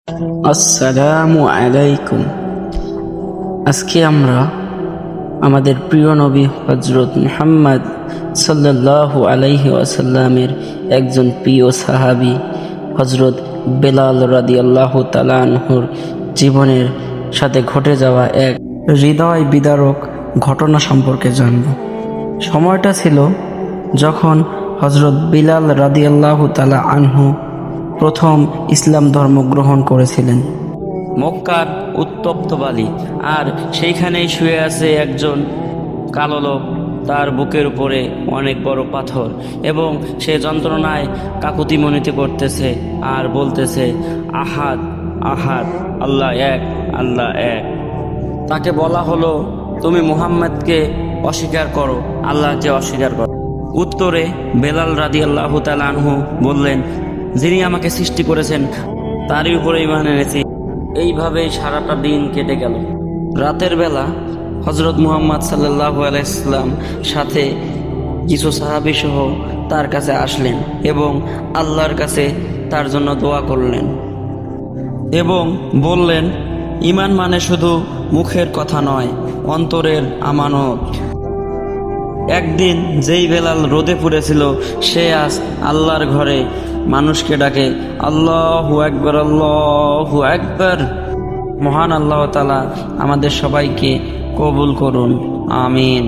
আসসালামু আলাইকুম। আজকে আমরা আমাদের প্রিয় নবী হজরত মুহাম্মদ সাল্লাল্লাহু আলাইহি ওয়াসাল্লামের একজন প্রিয় সাহাবী হজরত বেলাল রাদিয়াল্লাহু তাআলা আনহুর জীবনের সাথে ঘটে যাওয়া এক হৃদয় বিদারক ঘটনা সম্পর্কে জানব। সময়টা ছিল যখন হজরত বিলাল রাদিয়াল্লাহু তাআলা আনহু প্রথম ইসলাম ধর্ম গ্রহণ করেছিলেন। মক্কার উত্তপ্ত বালি, আর সেইখানেই শুয়ে আছে একজন কালো লোক, তার বুকের উপরে অনেক বড় পাথর, এবং সে যন্ত্রণায় কাকুতি মনিতে করতেছে আর বলতেছে, আহাদ আহাদ, আল্লাহ এক, আল্লাহ এক। তাকে বলা হলো, তুমি মুহাম্মদকে অস্বীকার করো, আল্লাহকে অস্বীকার করো। উত্তরে বেলাল রাদিয়াল্লাহু তাআলা আনহু বললেন, যিনি আমাকে সৃষ্টি করেছেন তারই উপরে ঈমান এনেছি। এইভাবেই সারাটা দিন কেটে গেল। রাতের বেলা হজরত মুহাম্মদ সাল্লাল্লাহু আলাইহি সাল্লাম সাথে কিছু সাহাবী সহ তার কাছে আসলেন এবং আল্লাহর কাছে তার জন্য দোয়া করলেন এবং বললেন, ঈমান মানে শুধু মুখের কথা নয়, অন্তরের আমানত। একদিন যেই বেলাল রোদে পুড়েছিল, সে আজ আল্লাহর ঘরে মানুষকে ডাকে, আল্লাহু আকবার, আল্লাহু আকবার। মহান আল্লাহ তাআলা আমাদের সবাইকে কবুল করুন, আমিন।